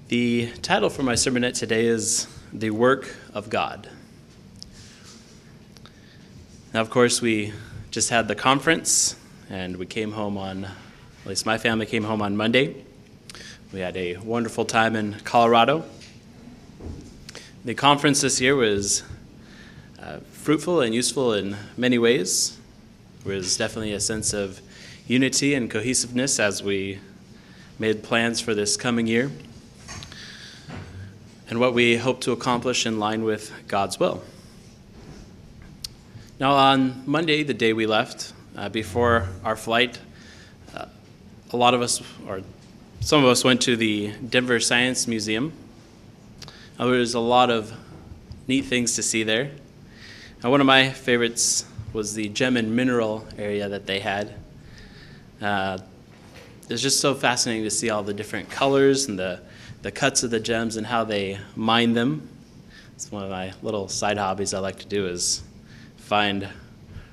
The title for my sermonette today is The Work of God. Now, of course, we just had the conference, and we came home at least my family came home on Monday. We had a wonderful time in Colorado. The conference this year was fruitful and useful in many ways. There was definitely a sense of unity and cohesiveness as we made plans for this coming year and what we hope to accomplish in line with God's will. Now, on Monday, the day we left, before our flight, a lot of us, or some of us, went to the Denver Science Museum. There was a lot of neat things to see there. One of my favorites was the gem and mineral area that they had. It's just so fascinating to see all the different colors and the cuts of the gems and how they mine them. It's one of my little side hobbies I like to do is find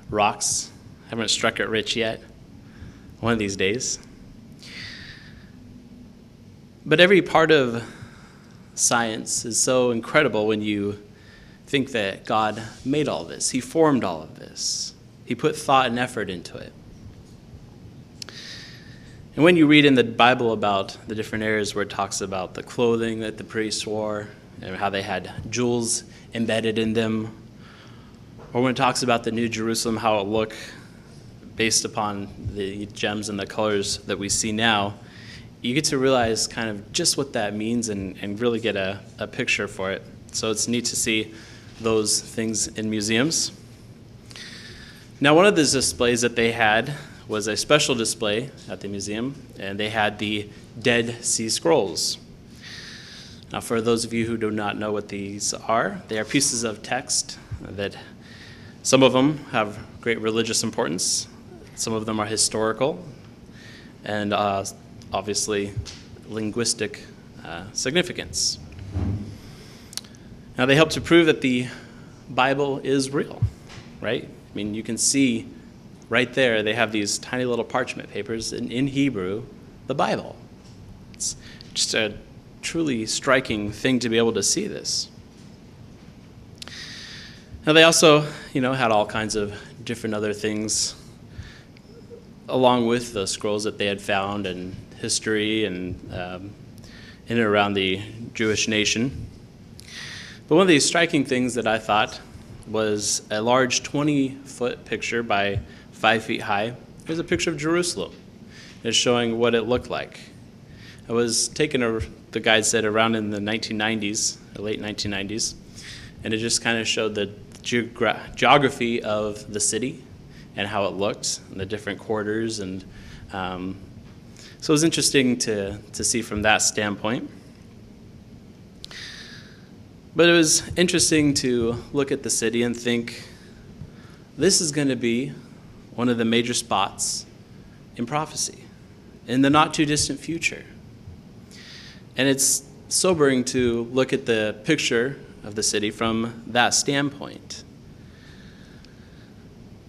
rocks. I haven't struck it rich yet. One of these days. But every part of science is so incredible when you think that God made all this. He formed all of this. He put thought and effort into it. And when you read in the Bible about the different areas where it talks about the clothing that the priests wore and how they had jewels embedded in them, or when it talks about the New Jerusalem, how it looked based upon the gems and the colors that we see now, you get to realize kind of just what that means and really get a picture for it. So it's neat to see those things in museums. Now, one of the displays that they had was a special display at the museum, and they had the Dead Sea Scrolls. Now, for those of you who do not know what these are, they are pieces of text that some of them have great religious importance, some of them are historical, and obviously linguistic significance. Now, they help to prove that the Bible is real, right? I mean, you can see right there, they have these tiny little parchment papers in Hebrew, the Bible. It's just a truly striking thing to be able to see this. Now, they also, had all kinds of different other things along with the scrolls that they had found and history and in and around the Jewish nation. But one of the striking things that I thought was a large 20-foot picture by 5 feet high. There's a picture of Jerusalem. It's showing what it looked like. It was taken, the guide said, around in the 1990s, the late 1990s, and it just kind of showed the geography of the city and how it looked, and the different quarters, and so it was interesting to see from that standpoint. But it was interesting to look at the city and think, this is going to be one of the major spots in prophecy in the not too distant future. And it's sobering to look at the picture of the city from that standpoint.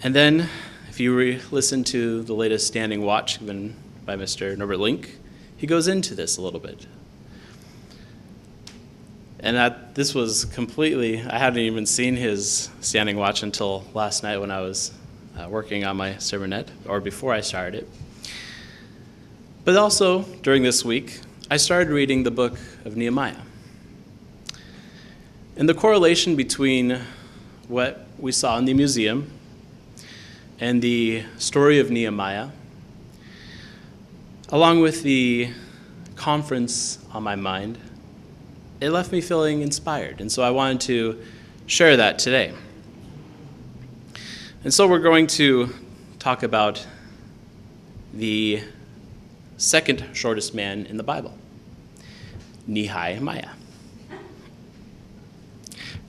And then, if you listen to the latest standing watch given by Mr. Norbert Link, he goes into this a little bit. And this was completely, I hadn't even seen his standing watch until last night when I was working on my sermonette, or before I started it. But also, during this week, I started reading the book of Nehemiah. And the correlation between what we saw in the museum and the story of Nehemiah, along with the conference on my mind, it left me feeling inspired. And so I wanted to share that today. And so we're going to talk about the second shortest man in the Bible, Nehemiah.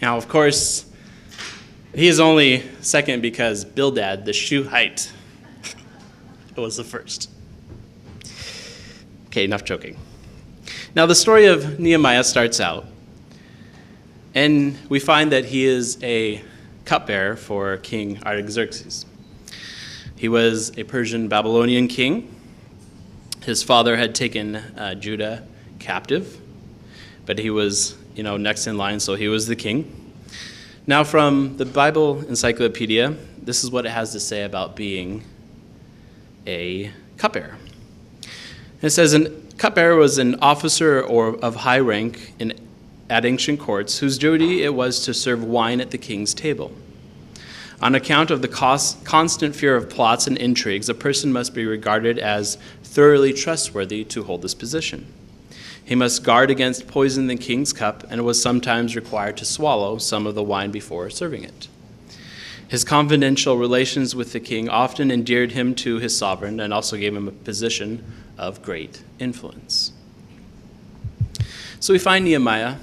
Now, of course, he is only second because Bildad, the Shuhite, was the first. Okay, enough joking. Now, the story of Nehemiah starts out, and we find that he is a cupbearer for King Artaxerxes. He was a Persian Babylonian king. His father had taken Judah captive, but he was, next in line, so he was the king. Now, from the Bible Encyclopedia, this is what it has to say about being a cupbearer. It says, a cupbearer was an officer or of high rank at ancient courts whose duty it was to serve wine at the king's table. On account of the constant fear of plots and intrigues, a person must be regarded as thoroughly trustworthy to hold this position. He must guard against poisoning the king's cup and was sometimes required to swallow some of the wine before serving it. His confidential relations with the king often endeared him to his sovereign and also gave him a position of great influence. So we find Nehemiah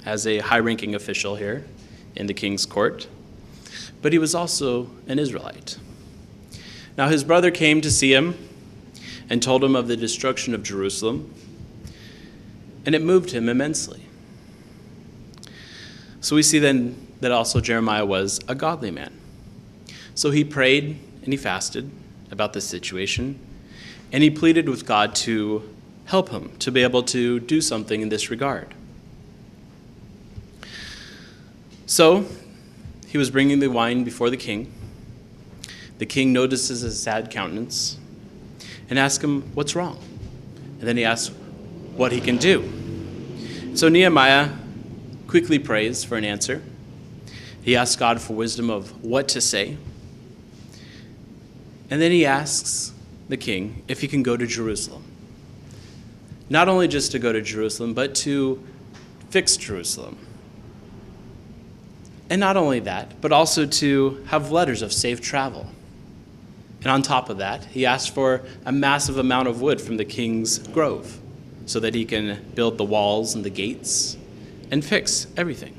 as a high-ranking official here in the king's court, but he was also an Israelite. Now his brother came to see him and told him of the destruction of Jerusalem, and it moved him immensely. So we see then that also Jeremiah was a godly man. So he prayed and he fasted about the situation, and he pleaded with God to help him to be able to do something in this regard. So he was bringing the wine before the king. The king notices his sad countenance and asks him what's wrong. And then he asks what he can do. So Nehemiah quickly prays for an answer. He asks God for wisdom of what to say. And then he asks the king if he can go to Jerusalem. Not only just to go to Jerusalem, but to fix Jerusalem. And not only that, but also to have letters of safe travel. And on top of that, he asked for a massive amount of wood from the king's grove so that he can build the walls and the gates and fix everything.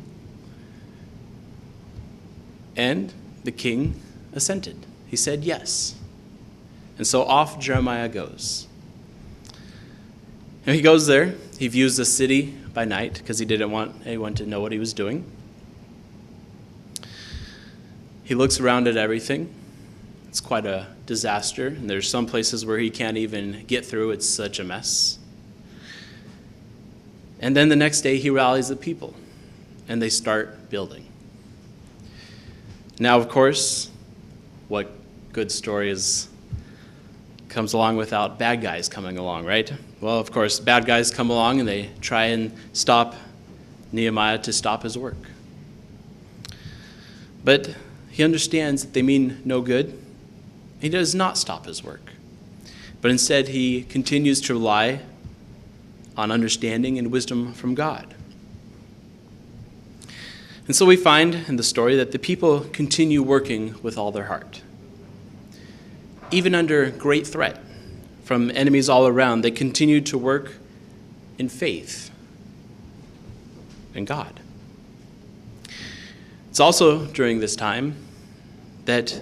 And the king assented. He said yes. And so off Jeremiah goes. And he goes there. He views the city by night because he didn't want anyone to know what he was doing. He looks around at everything. It's quite a disaster, and there's some places where he can't even get through. It's such a mess. And then the next day, he rallies the people, and they start building. Now, of course, what good story comes along without bad guys coming along, right? Well, of course, bad guys come along, and they try and stop Nehemiah to stop his work. But he understands that they mean no good. He does not stop his work, but instead he continues to rely on understanding and wisdom from God. And so we find in the story that the people continue working with all their heart. Even under great threat from enemies all around, they continue to work in faith in God. It's also during this time that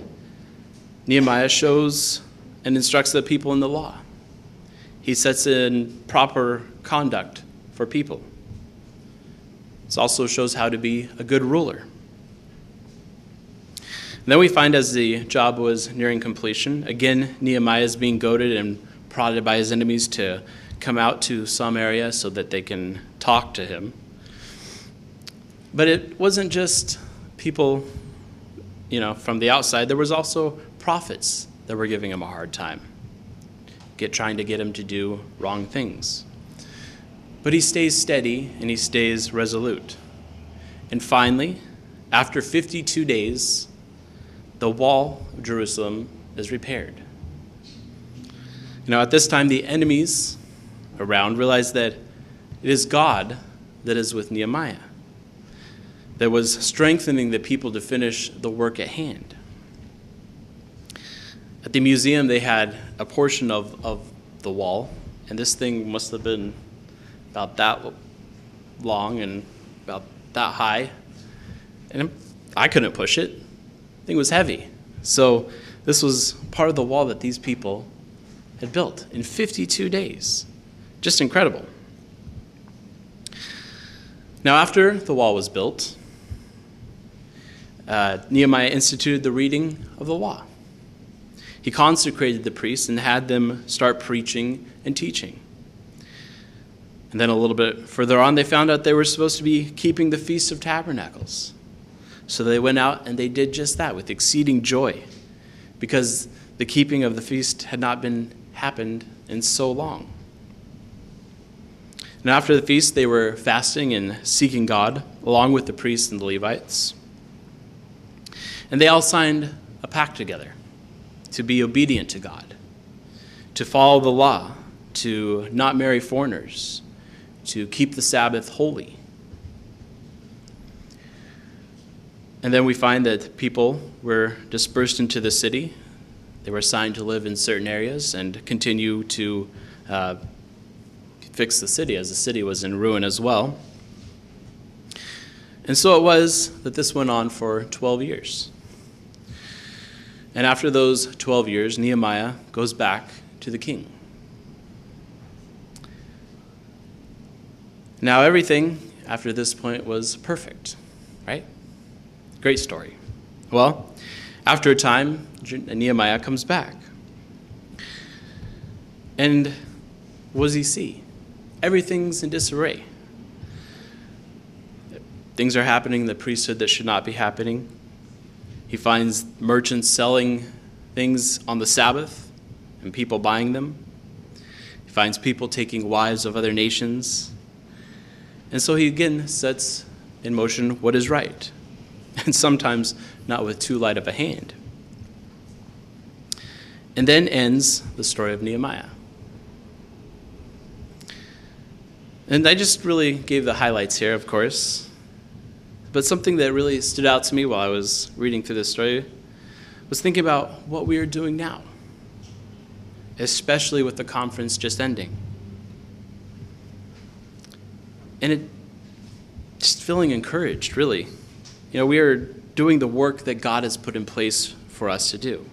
Nehemiah shows and instructs the people in the law. He sets in proper conduct for people. It also shows how to be a good ruler. And then we find as the job was nearing completion, again, Nehemiah is being goaded and prodded by his enemies to come out to some area so that they can talk to him. But it wasn't just people, from the outside. There was also prophets that were giving him a hard time, trying to get him to do wrong things. But he stays steady and he stays resolute. And finally, after 52 days, the wall of Jerusalem is repaired. At this time, the enemies around realized that it is God that is with Nehemiah, that was strengthening the people to finish the work at hand. At the museum, they had a portion of the wall, and this thing must have been about that long and about that high. And I couldn't push it. The thing was heavy. So this was part of the wall that these people had built in 52 days. Just incredible. Now, after the wall was built, Nehemiah instituted the reading of the law. He consecrated the priests and had them start preaching and teaching. And then a little bit further on, they found out they were supposed to be keeping the Feast of Tabernacles. So they went out and they did just that with exceeding joy, because the keeping of the feast had not been happened in so long. And after the feast, they were fasting and seeking God, along with the priests and the Levites. And they all signed a pact together to be obedient to God, to follow the law, to not marry foreigners, to keep the Sabbath holy. And then we find that people were dispersed into the city. They were assigned to live in certain areas and continue to fix the city, as the city was in ruin as well. And so it was that this went on for 12 years. And after those 12 years, Nehemiah goes back to the king. Now everything after this point was perfect, right? Great story. Well, after a time, Nehemiah comes back. And what does he see? Everything's in disarray. Things are happening in the priesthood that should not be happening. He finds merchants selling things on the Sabbath and people buying them. He finds people taking wives of other nations. And so he again sets in motion what is right, and sometimes not with too light of a hand. And then ends the story of Nehemiah. And I just really gave the highlights here, of course. But something that really stood out to me while I was reading through this story was thinking about what we are doing now, especially with the conference just ending. And it just feeling encouraged, really. You know, we are doing the work that God has put in place for us to do.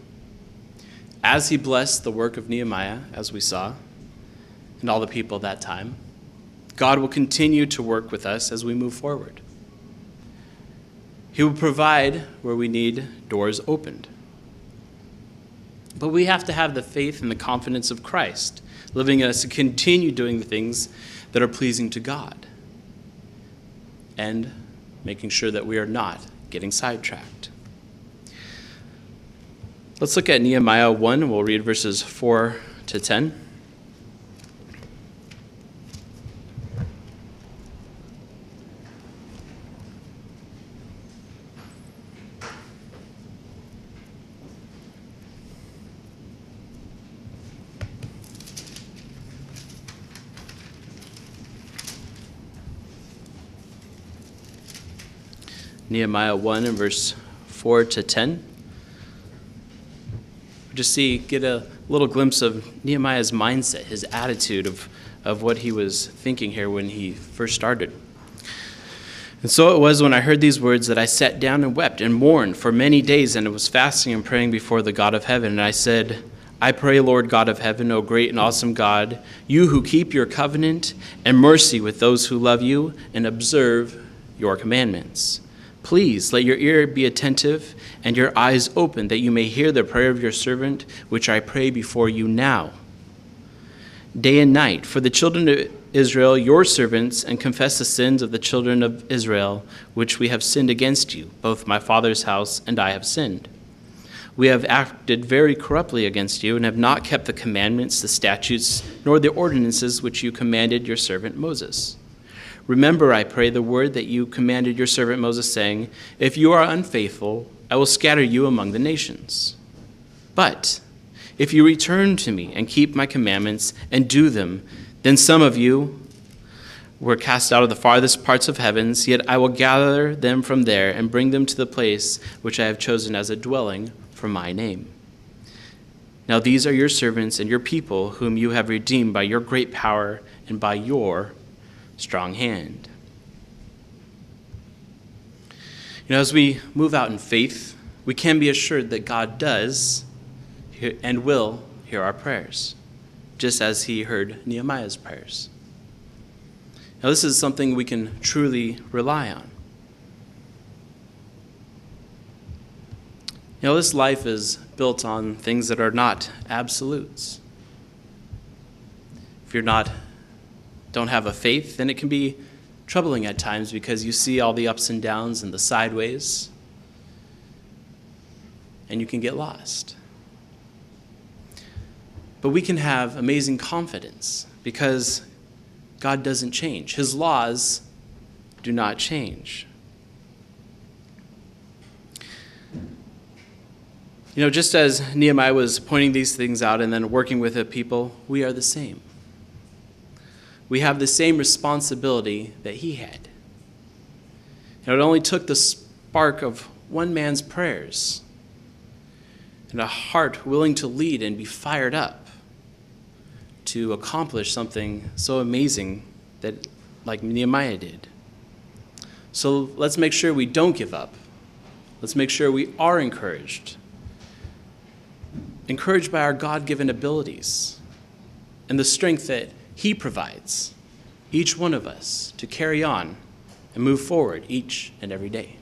As he blessed the work of Nehemiah, as we saw, and all the people at that time, God will continue to work with us as we move forward. He will provide where we need doors opened. But we have to have the faith and the confidence of Christ, living in us to continue doing the things that are pleasing to God, and making sure that we are not getting sidetracked. Let's look at Nehemiah 1, and we'll read verses 4 to 10. Nehemiah 1 and verse 4 to 10. Just get a little glimpse of Nehemiah's mindset, his attitude of what he was thinking here when he first started. And so it was when I heard these words that I sat down and wept and mourned for many days, and was fasting and praying before the God of heaven. And I said, I pray, Lord God of heaven, O great and awesome God, you who keep your covenant and mercy with those who love you and observe your commandments. Please let your ear be attentive and your eyes open, that you may hear the prayer of your servant, which I pray before you now, day and night, for the children of Israel, your servants, and confess the sins of the children of Israel, which we have sinned against you. Both my father's house and I have sinned. We have acted very corruptly against you, and have not kept the commandments, the statutes, nor the ordinances which you commanded your servant Moses. Remember, I pray, the word that you commanded your servant Moses, saying, if you are unfaithful, I will scatter you among the nations. But if you return to me and keep my commandments and do them, then some of you were cast out of the farthest parts of heavens, yet I will gather them from there and bring them to the place which I have chosen as a dwelling for my name. Now these are your servants and your people, whom you have redeemed by your great power and by your strong hand. You know, as we move out in faith, we can be assured that God does and will hear our prayers, just as he heard Nehemiah's prayers. Now, this is something we can truly rely on. You know, this life is built on things that are not absolutes. If you're not don't have a faith, then it can be troubling at times because you see all the ups and downs and the sideways, and you can get lost. But we can have amazing confidence because God doesn't change. His laws do not change. Just as Nehemiah was pointing these things out and then working with the people, we are the same. We have the same responsibility that he had. It only took the spark of one man's prayers and a heart willing to lead and be fired up to accomplish something so amazing that, like Nehemiah did. So let's make sure we don't give up. Let's make sure we are encouraged by our God-given abilities and the strength that he provides each one of us to carry on and move forward each and every day.